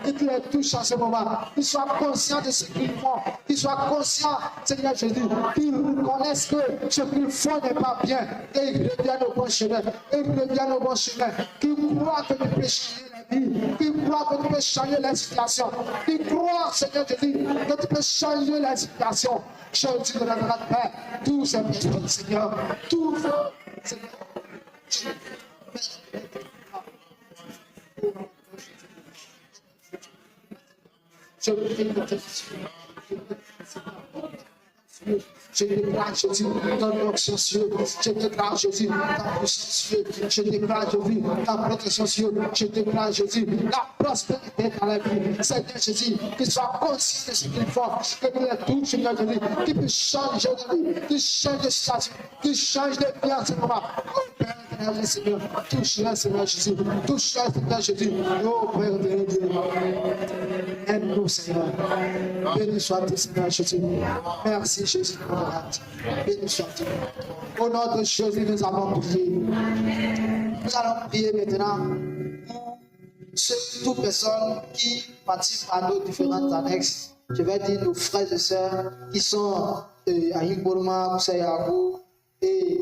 et qu'il les touche en ce moment. Qu'ils soient conscients de ce qu'ils font. Qu'ils soient conscients, Seigneur Jésus, qu'ils reconnaissent que ce qu'ils font n'est pas bien et ils reviennent au bon chemin. Et ils reviennent au bon chemin. Qu'ils croient que tu peux changer la vie. Qu'ils croient que tu peux changer la situation. Qu'ils croient, Seigneur Jésus, que tu peux changer la situation. Je te donnerai de paix. Tous ces personnes, Seigneur. Tous ces Seigneur. Je prie de te je déclare Jésus dans l'onction sur eux. Je déclare Jésus ta puissance sur eux. Je déclare Jésus ta protection sur eux. Je déclare Jésus la prospérité dans la vie. Seigneur Jésus, qu'ils soient conscients de ce qu'ils font, que tu les touches, Seigneur Jésus, qu'ils puissent changer de vie, qu'ils changent de situation, qu'ils changent de vie en ce moment. Oh Père éternel, Seigneur, touche-les, Seigneur Jésus, touche-les, Seigneur Jésus. Oh Père éternel, aide-nous, Seigneur. Béni sois-tu, Seigneur Jésus. Merci, Jésus. Béni sois-tu. Au nom de Jésus, nous avons prié. Nous allons prier maintenant pour toute personne qui participe à nos différentes annexes. Je vais dire nos frères et sœurs qui sont à Igborma, Koussayago et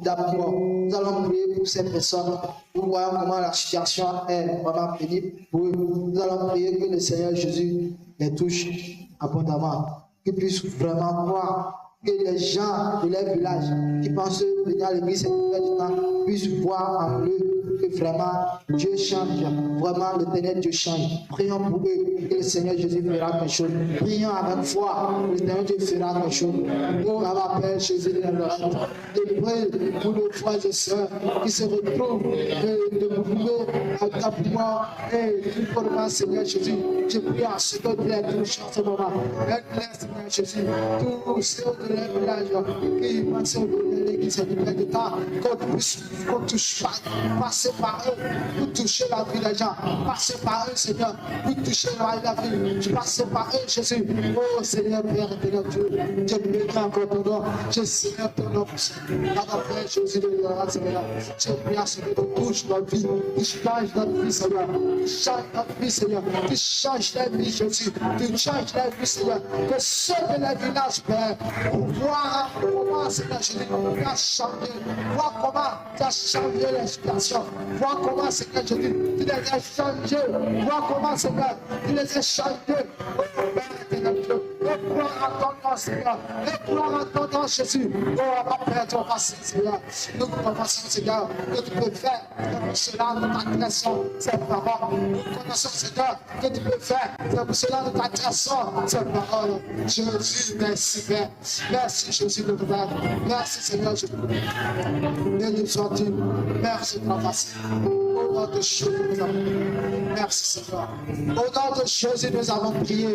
d'abord, nous allons prier pour ces personnes. Nous voyons comment la situation est vraiment pénible pour eux. Nous allons prier que le Seigneur Jésus les touche abondamment. Qu'ils puissent vraiment croire, que les gens de leur village qui pensent venir à l'église cette du temps puissent voir en eux que vraiment Dieu change, vraiment l'éternel Dieu change. Prions pour eux que le Seigneur Jésus fera quelque chose. Prions avec foi que le Seigneur Dieu fera quelque chose. Nous, à la Père Jésus de Nazareth, et prie pour nos frères et sœurs qui se retrouvent de mouvement à ta pouvoir et pour moi, Seigneur Jésus. Je prie à ce que tu les touches en ce moment. Aide-les, Seigneur Jésus. Tous ceux de leur village qui pensent à l'église du Père d'État, qu'on touche pas. Passez par eux pour toucher la vie des gens. Passez par eux, Seigneur, pour toucher la vie. Passez par eux, Jésus. Oh Seigneur, Père éternel Dieu, je bénis encore ton nom. Je célèbre ton nom. Père Jésus de Nazareth, Seigneur. Je prie à ce que tu touches notre vie. Tu changes notre vie, Seigneur. Tu changes notre vie, Seigneur. Tu changes la vie, Jésus. Tu changes la vie, Seigneur. Que ceux de la village, Père, voir comment, Seigneur Jésus, tu as changé. Voir comment tu as changé la situation. Vois comment, Seigneur Jésus, tu les as changés. Vois comment, Seigneur, tu les as changés. Oh, Père éternel Dieu, et gloire à ton nom, Seigneur. Et gloire à ton nom, Jésus. Oh, ma Père, ton passé, Seigneur. Nous connaissons, Seigneur, que tu peux faire pour cela de ta création, c'est parole. Nous connaissons, Seigneur, que tu peux faire pour cela de ta création, c'est parole. Jésus, merci, Père. Merci, Jésus de Nazareth. Merci, Seigneur Jésus. Béni sois-tu. Merci de la face. Au nom de Jésus, nous avons prié. Merci, Seigneur. Au nom de Jésus, nous avons prié.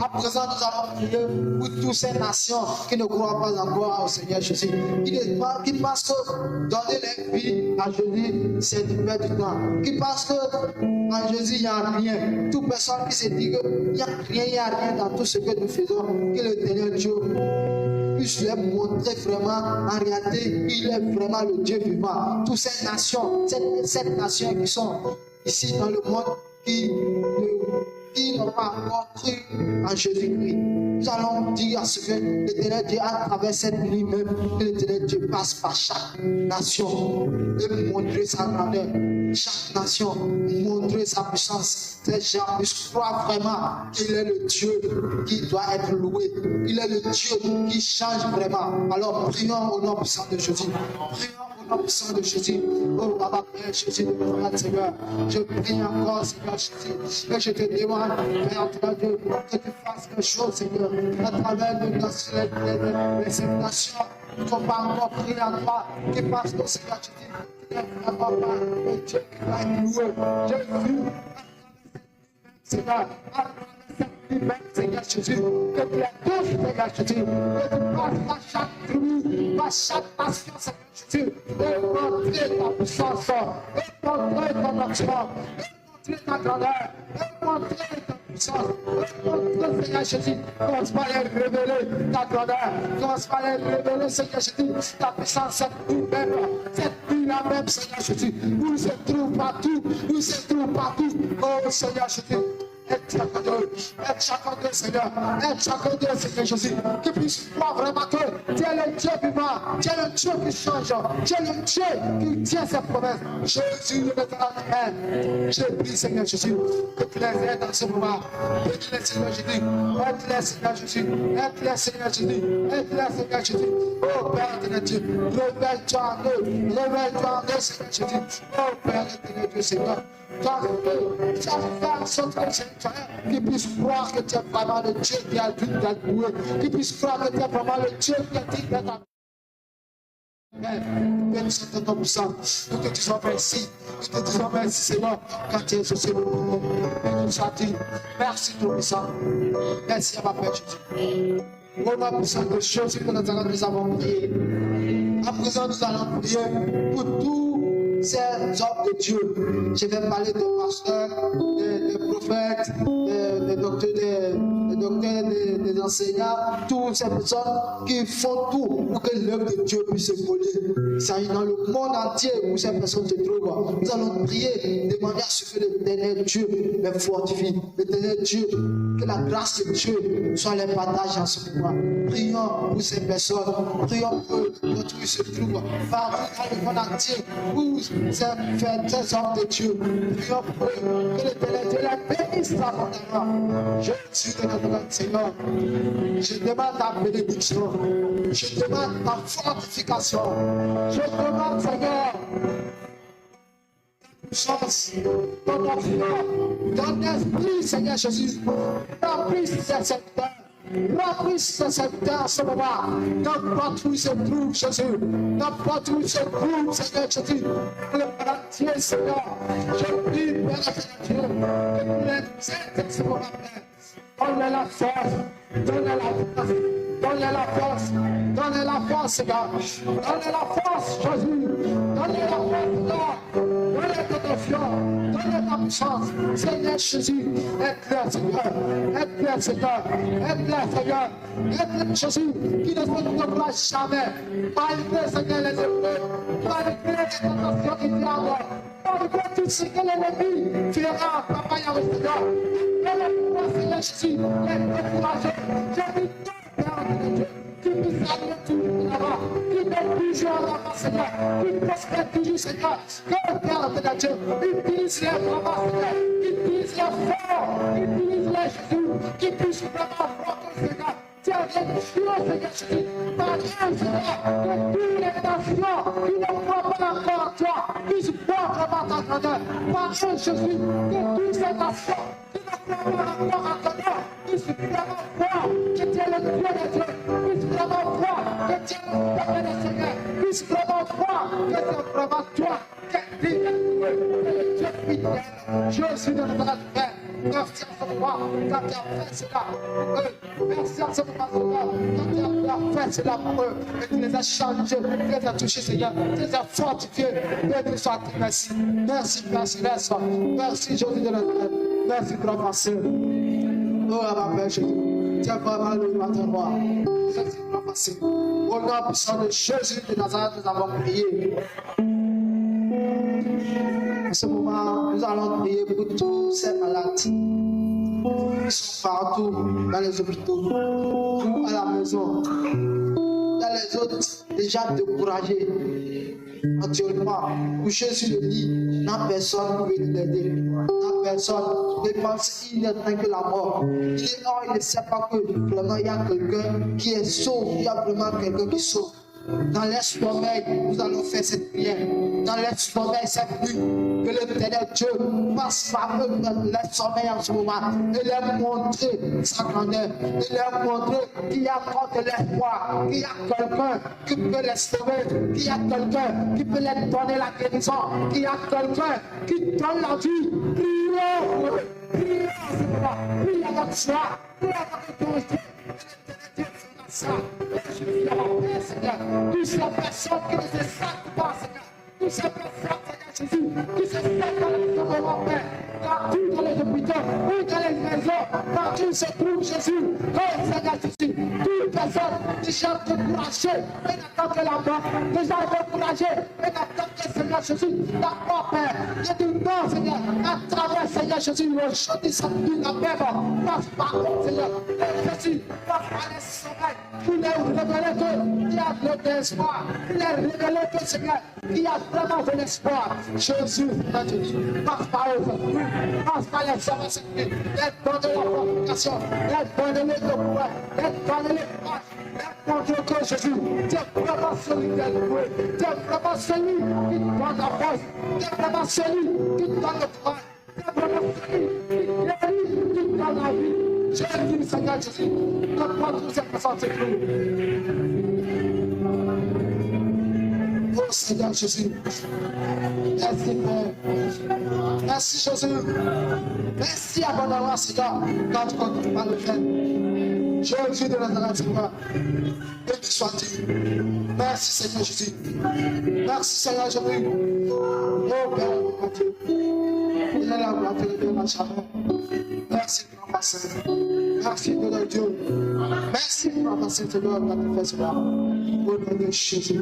À présent, nous allons prier pour toutes ces nations qui ne croient pas encore au Seigneur Jésus. Qui pensent que donner leur vie à Jésus, c'est du père du temps. Qui pensent qu'en Jésus, il n'y a rien. Toute personne qui se dit qu'il n'y a rien dans tout ce que nous faisons, que l'éternel Dieu puisse leur montrer vraiment, en réalité, il est vraiment le Dieu vivant. Toutes ces nations, cette nation qui sont ici dans le monde, qui n'ont pas encore cru en Jésus-Christ. Nous allons dire à ce que l'éternel Dieu, à travers cette nuit même, que l'éternel Dieu passe par chaque nation et montrer sa grandeur. Chaque nation, montrer sa puissance. Ces gens puissent croire vraiment qu'il est le Dieu qui doit être loué. Il est le Dieu qui change vraiment. Alors prions au nom puissant de Jésus. Prions au nom puissant de Jésus. Oh, Papa, Père Jésus, Seigneur, je prie encore, Seigneur Jésus, et je te demande, Père Dieu, que tu fasses quelque chose, Seigneur, à travers ces nations qui n'ont pas encore pris la croix, qui passent au Seigneur Jésus. Dieu qui va être loué. J'ai vu, Seigneur, Seigneur Jésus, que tu es tous, Seigneur Jésus, que tu passes par chaque tribu, par chaque nation, Seigneur Jésus, et montrer ta puissance, et montrer ton action, et montrer ta grandeur, montrer ta puissance, montrer, Seigneur Jésus, commence par les révéler ta grandeur, commence par les révéler, Seigneur Jésus, ta puissance, cette nuit-là même, Seigneur Jésus, nous se trouve partout, nous se trouve partout, oh Seigneur Jésus. Aide chacun d'eux, Seigneur. Aide chacun d'eux, Seigneur Jésus. Qu'ils puissent voir vraiment que tu es le Dieu vivant. Tu es le Dieu qui change. Tu es le Dieu qui tient ses promesses. Jésus, le Amen. Je prie, Seigneur Jésus, que tu les aides dans ce moment. Aide-les, Seigneur Jésus. Aide-les, Seigneur Jésus. Aide-les, Seigneur Jésus. Aide-les, Seigneur Jésus. Oh Père de Dieu, révèle-toi en eux. Révèle-toi en eux, Seigneur Jésus. Oh Père de Dieu, Seigneur. Qu'ils puissent croire que tu es vraiment le Dieu qui a digne d'être loué, qu'ils puissent croire que tu es vraiment le Dieu qui a digne d'être Père, nous sommes ton puissant, nous te disons merci, nous te disons merci Seigneur, quand tu es sur nous, et nous chantons, merci ton puissant, merci à ma Père Jésus. Au nom puissant de Jésus que nous avons prié. À présent, nous allons prier pour tous ces hommes de Dieu. Je vais parler des pasteurs, des prophètes, des docteurs, des enseignants, toutes ces personnes qui font tout pour que l'œuvre de Dieu puisse évoluer. Ça y est, dans le monde entier où ces personnes se trouvent. Nous allons prier, demander à ce que l'éternel Dieu les fortifie. L'éternel Dieu, que la grâce de Dieu soit les partage en ce moment. Prions pour ces personnes, prions pour notre qui se trouve partout dans le monde entier où ces hommes de Dieu. Prions pour eux, que l'éternel Dieu les bénisse abondamment. Je suis de notre Seigneur. Je demande ta bénédiction. Je demande ta fortification. Je demande, Seigneur, chance, ton enfant, ton esprit, Seigneur Jésus, remplisse ces secteurs. Remplisse ces secteurs en ce moment. N'importe où il se trouve, Jésus. N'importe où il se trouve, Seigneur Jésus. Le entier, Seigneur. Je prie, Père Dieu, que tu les aides ce moment, Père. Donne-les la force. Donne-les la force. Donne-les la force. Donne-les la force, Seigneur. Donne-les la force, Jésus. Donne-les la force, Seigneur. Donne-les ta confiance. Donne-les ta puissance. Seigneur Jésus, aide-les, Seigneur. Aide-les, Seigneur. Aide-les, Seigneur. Aide-les, Jésus, qui ne se trompera jamais. Malgré, Seigneur, les épreuves. Malgré les tentations qui viennent. Malgré tout ce que l'ennemi fera, papa, il y a le Seigneur. Seigneur Jésus, les décourager. J'ai mis tout, Père de Dieu. Qui puisse aller toujours là-bas, qui met toujours là-bas, Seigneur, qui prospère toujours, Seigneur, que le Père de Dieu utilise les là-bas, Seigneur, utilise les forts, utilise les Jésus, qui puisse vraiment voir que, Seigneur, tu as quelque chose, Seigneur Jésus, par un Seigneur, que toutes les nations qui ne croient pas encore en toi puissent voir vraiment ta grandeur, par un Jésus, que toutes ces nations qui ne croient pas encore en toi puissent vraiment voir que tu es le Dieu de Dieu. Puisse vraiment voir que tu es le Père des Seigneurs. Puisse vraiment voir que c'est vraiment toi qui es le Dieu fidèle. Je suis de notre Père. Merci à ce moment quand tu as fait cela pour eux. Merci à ce moment, Seigneur, quand tu as fait cela pour eux. Et tu les as changés, tu les as touchés, Seigneur. Tu les as fortifiés. Et tu sois merci. Merci, merci, merci. Merci, Jésus de notre Père. Merci, grand Pasteur. Oh, ma Père Jésus. Tu es vraiment le matin roi. Merci, grand Pasteur. Au nom puissant de Jésus de Nazareth, nous avons prié. En ce moment, nous allons prier pour tous ces malades qui sont partout dans les hôpitaux, ou à la maison, dans les autres déjà découragés, actuellement, couchés sur le lit, n'a personne pour venir l'aider, n'a personne, il pense qu'il est train que la mort. Il ne sait pas que vraiment il y a quelqu'un qui est sauve, il y a vraiment quelqu'un qui sauve. Dans les sommeils, nous allons faire cette prière. Dans les sommeils, cette nuit, que l'éternel Dieu passe par eux dans les sommeils en ce moment et leur montrer sa grandeur, et leur montrer qu'il y a encore de l'espoir, qu'il y a quelqu'un qui peut les sauver, qu'il y a quelqu'un qui peut leur donner la guérison, qu'il y a quelqu'un qui donne la vie. Prions pour eux, prions en ce moment, prions à notre foi, prions à notre autorité. Ça, je suis à la paix, Seigneur. Toutes ces personnes qui ne se sentent pas, Seigneur. Toutes ces personnes, Seigneur Jésus, qui se sentent dans le moment, Père. les hôpitaux, oui, dans les maisons, partout se trouve Jésus. Oh Seigneur Jésus, toute personne déjà découragée et n'attend que la mort, déjà découragée et n'attend que Seigneur Jésus, la mort, Père. Je dis non, Seigneur, à travers Seigneur Jésus, aujourd'hui, ça dit la même, passe par Seigneur, Jésus, passe par les sommeils, il est révélé qu'il y a de l'espoir, il est révélé que Seigneur, il y a vraiment de l'espoir. Jésus, passe par eux, passe par les hommes, aide-moi de la provocation, aide-moi de l'étoile, aide-moi de l'étoile. Mon Dieu, que Jésus, tu es vraiment celui qui est loué, tu es vraiment celui qui donne la force, tu es vraiment celui qui donne le courage, tu es vraiment celui qui donne la vie. Je dis, Seigneur Jésus, donne-moi tout ce que ça te Oh Seigneur Jésus, merci Père, merci Jésus, merci abondamment Seigneur, quand tu continues à le faire. Jésus de Nazareth, Seigneur, que tu sois dit. Merci Seigneur Jésus, merci Seigneur Jésus. Oh Père, mon Dieu, il est là pour atteindre ma chaleur. Merci pour ma sainte, merci pour le Dieu, merci pour ma sainte Seigneur, pour ta fait cela. Au nom de Jésus,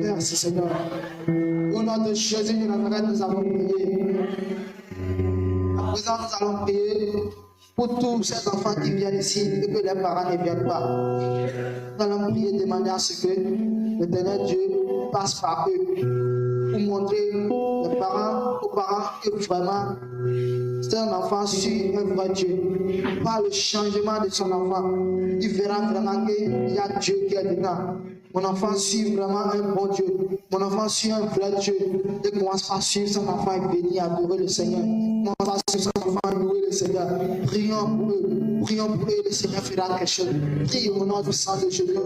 merci Seigneur. Au nom de Jésus de Nazareth, nous avons prié. À présent, nous allons prier pour tous ces enfants qui viennent ici et que les parents ne viennent pas. Nous allons prier de manière à ce que l'Éternel Dieu passe par eux pour montrer aux parents que vraiment c'est un enfant sur un vrai Dieu. Par le changement de son enfant, il verra vraiment qu'il y a Dieu qui est dedans. Mon enfant suit vraiment un bon Dieu. Mon enfant suit un vrai Dieu. Et commence à suivre son enfant et bénir, adorer le Seigneur. Commence à suivre son enfant et louer le Seigneur. Prions pour eux. Prions pour eux. Le Seigneur fera quelque chose. Prie au nom du sang de Jésus.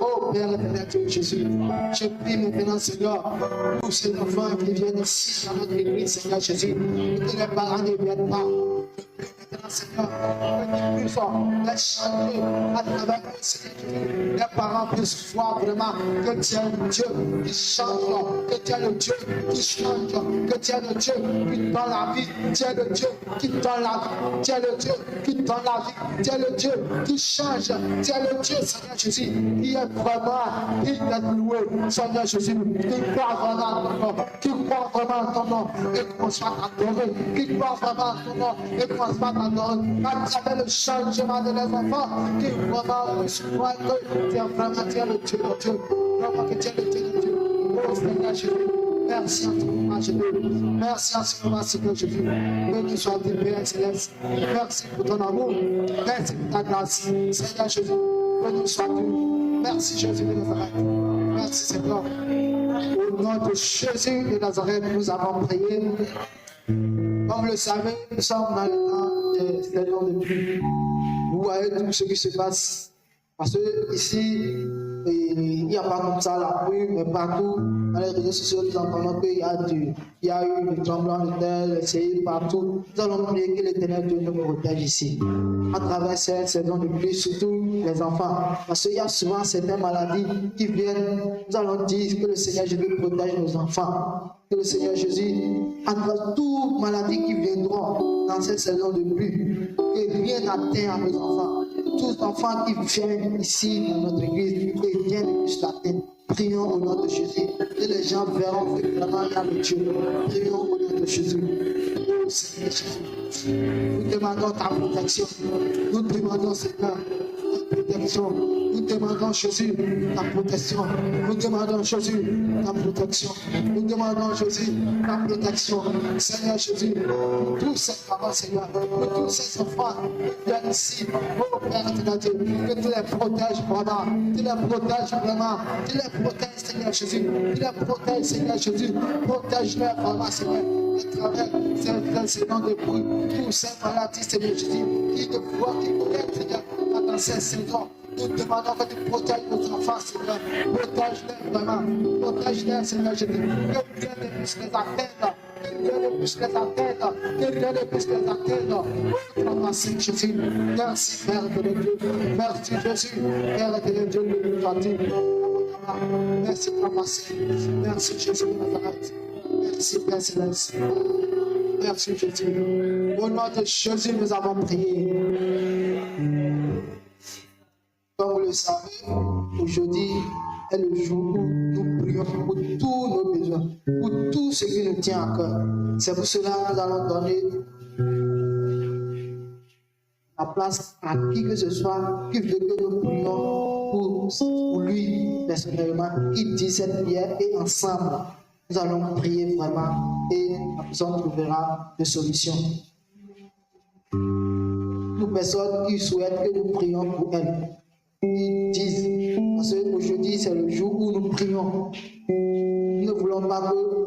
Oh Père éternel Dieu Jésus. Je prie maintenant, Seigneur, pour ces enfants qui viennent ici dans notre église, Seigneur Jésus. Que les parents ne viennent pas. Maintenant, Seigneur, que tu puisses les changer à travers le Seigneur Jésus. Les parents puissent voir vraiment que tu es le Dieu qui change, que tu es le Dieu qui change, que tu es le Dieu qui donne la vie, tu es le Dieu qui donne la vie, tu es le Dieu qui donne la vie, tu es le Dieu qui change, tu es le Dieu, Seigneur Jésus, qui est vraiment digne d'être loué, Seigneur Jésus, qui croit vraiment en ton nom, qui croit vraiment en ton nom, et qu'on soit adoré, qui croit vraiment en ton nom, et qu'on soit adoré, à travers le changement de les enfants, qui vraiment croient que tu es vraiment le Dieu de Dieu, vraiment que tu es le Dieu de Dieu. Oh Seigneur Jésus, merci infiniment Jésus, merci infiniment Seigneur Jésus, que tu sois dit Père Céleste, merci pour ton amour, merci pour ta grâce, Seigneur Jésus, que tu sois dit, merci Jésus de Nazareth, merci Seigneur, au nom de Jésus de Nazareth, nous avons prié. Comme vous le savez, nous sommes dans le temps des saisons de pluie. Vous voyez tout ce qui se passe. Parce que ici, il n'y a pas comme ça la pluie, mais partout, dans les réseaux sociaux, nous entendons qu'il y a eu des tremblements de terre, des séismes partout. Nous allons prier que l'Éternel Dieu nous protège ici. À travers cette saison de pluie, surtout les enfants. Parce qu'il y a souvent certaines maladies qui viennent. Nous allons dire que le Seigneur Jésus protège nos enfants. Que le Seigneur Jésus, à travers toutes maladie qui viendront dans cette saison de pluie, que rien n'atteint à nos enfants. Tous les enfants qui viennent ici dans notre église, que rien ne puisse l'atteindre. Prions au nom de Jésus. Et les gens verront que vraiment il y a le Dieu. Prions au nom de Jésus. Oh Seigneur Jésus, nous demandons ta protection. Nous demandons, Seigneur, ta protection. Nous demandons Jésus, ta protection. Nous demandons Jésus, ta protection. Nous demandons Jésus, ta protection. Seigneur Jésus, pour tous ces parents, Seigneur, pour tous ces enfants qui viennent ici, oh Père éternel Dieu, que tu les protèges vraiment, tu les protèges vraiment, tu les protèges, Seigneur Jésus, tu les protèges, Seigneur Jésus, protège-les vraiment, Seigneur, à travers cette saison de pluie, tous ces maladies, Seigneur Jésus, qui te voient, qui protègent, Seigneur, dans cette saison. Nous demandons que tu protèges nos enfants, Seigneur. Protège-les vraiment. Protège-les, Seigneur Jésus. Que Dieu ne puisse les atteindre. Que Dieu ne puisse les atteindre. Que Dieu ne puisse les atteindre. Merci Jésus. Merci Père de Dieu. Merci Jésus. Père de Dieu, nous nous dit. Merci Papa. Merci Jésus de Nazareth. Merci Père Céleste. Merci Jésus. Au nom de Jésus, nous avons prié. Comme vous le savez, aujourd'hui est le jour où nous prions pour tous nos besoins, pour tout ce qui nous tient à cœur. C'est pour cela que nous allons donner la place à qui que ce soit qui veut que nous prions pour lui personnellement, qui dit cette prière et ensemble, nous allons prier vraiment et la personne trouvera des solutions. Nous personnes qui souhaitent que nous prions pour elles, qui disent, parce qu'aujourd'hui c'est le jour où nous prions. Nous ne voulons pas que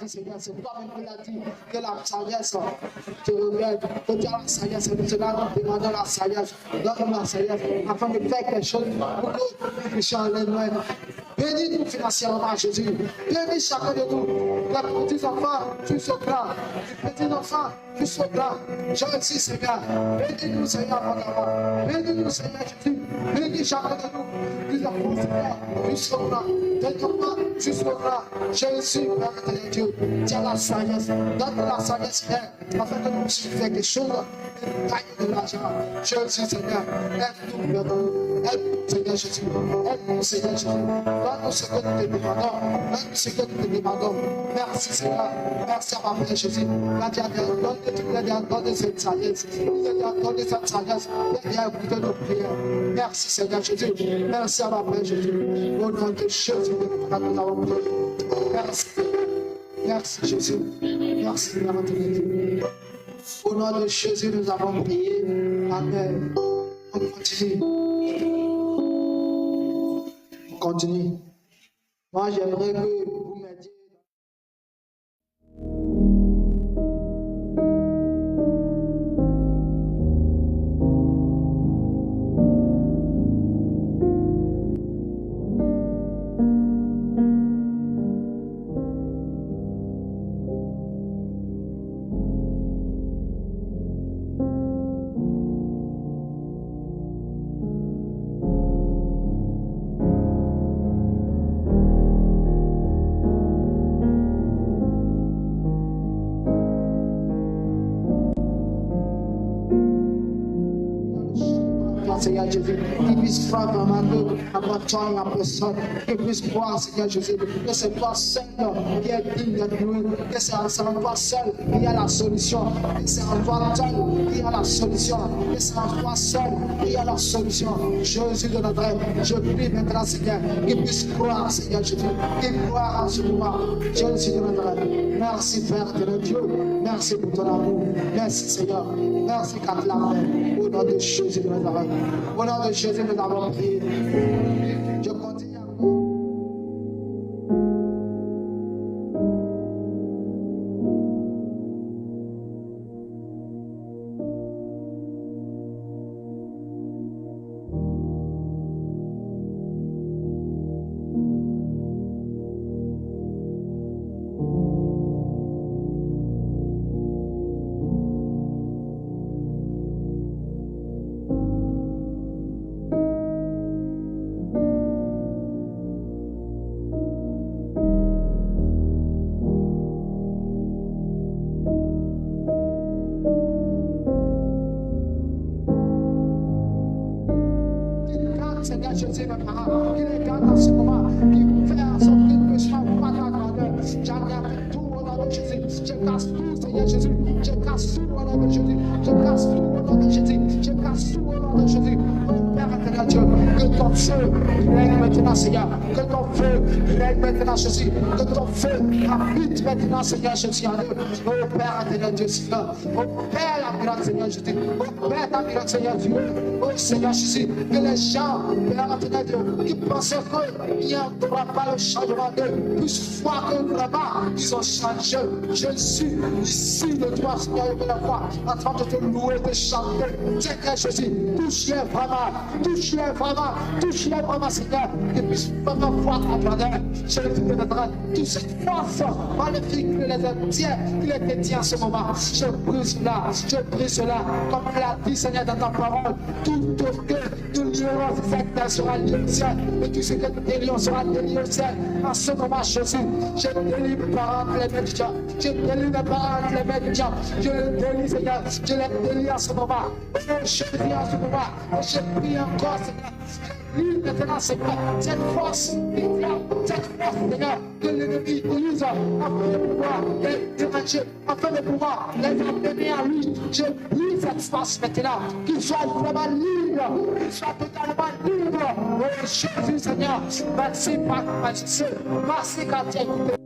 Seigneur, c'est toi-même qui l'as dit, que la sagesse te regarde, que tu as la sagesse, et cela nous demandons la sagesse, donne-nous la sagesse, afin de faire quelque chose pour que nous puissions aller loin. Bénis-nous financièrement, Jésus. Bénis chacun de nous, les petits-enfants, tu sauveras, les petits-enfants, tu sauveras. Je aussi, Seigneur, bénis-nous, Seigneur, abondamment. Bénis-nous, Seigneur Jésus. Bénis chacun de nous, les enfants, Seigneur, tu sauveras. Tes enfants, tu sauveras. Jésus, Père de Dieu, tu as la sagesse, donne-nous la sagesse, Père, afin que nous puissions faire quelque chose et gagner de l'argent. Jésus, Seigneur, aide-nous, Père. Aide-nous, Seigneur Jésus. Aide-nous, Seigneur Jésus. Donne-nous ce que nous te demandons. Donne-nous ce que nous te demandons. Merci, Seigneur. Merci à ma Père Jésus. Donne cette sagesse. Donne cette sagesse. Viens écouter nos prières. Merci, Seigneur Jésus. Merci à ma Père Jésus. Au nom de Jésus, nous avons prié. Merci. Merci, Jésus. Merci, Seigneur. Au nom de Jésus, nous avons prié. Amen. On continue. On continue. Moi, j'aimerais que vous m'aidiez. Seigneur Jésus, qu'il puisse faire vraiment que après toi et après ça, qu'il puisse croire, Seigneur Jésus, que c'est toi seul qui est digne d'être loué, que c'est en toi seul qu'il y a la solution, que c'est en toi seul qu'il y a la solution, que c'est en toi seul qu'il y a la solution. Jésus de Nazareth, je prie maintenant, Seigneur, qu'il puisse croire, Seigneur Jésus, qu'il croire en ce moment. Jésus de Nazareth, merci Père de Dieu, merci pour ton amour, merci Seigneur, merci car tu l'as fait, au nom de Jésus de Nazareth. Au nom de Jésus, nous avons prié. Je continue encore. regarde dans ce moment, qui fait en sorte que je ne sois pas ta grandeur. J'arrête tout au nom de Jésus. Je casse tout, Seigneur Jésus. Je casse tout au nom de Jésus. Je casse tout au nom de Jésus. Je casse tout au nom de Jésus. Mon Père éternel Dieu, que ton feu règne maintenant, Seigneur. Que ton feu règne maintenant, Jésus. Que ton feu habite maintenant, Seigneur Jésus. Oh Père éternel Dieu, Seigneur. Oh Père la grâce, Seigneur Jésus. Oh Père la grâce, Seigneur Dieu. Oh Seigneur Jésus. Que les gens, Père éternel Dieu, qui pensaient qu'il n'y aura pas le changement d'eux, puissent voir que vraiment ils ont changé. Je suis ici de toi, Seigneur, de la foi, en train de te louer, de chanter. Seigneur Jésus, touche-les vraiment, touche-les vraiment, touche-les vraiment, Seigneur, qu'ils puissent vraiment voir ta grandeur. Je le dis de notre toute cette force maléfique que les détient, qu'il est détient en ce moment. Je brise cela, je brise cela, comme tu l'as dit, Seigneur, dans ta parole. Tout de l'ignorance sectaire sera lié au ciel, et tout ce que nous délions sera délié au ciel. En ce moment, Jésus, je délivre mes parents entre les mains du diable. Je délivre mes parents entre les mains du diable. Je les délie, Seigneur. Je les délie en ce moment. Oh, je prie en ce moment. Et je prie encore, Seigneur. Lui, maintenant, Seigneur, cette force, cette force, Seigneur, que l'ennemi utilise afin de pouvoir les déranger, afin de pouvoir les amener à lui. Je brise cette force maintenant, qu'il soit vraiment libre, qu'il soit totalement libre. Oh Jésus, Seigneur, merci, Père, merci, car tu as écouté.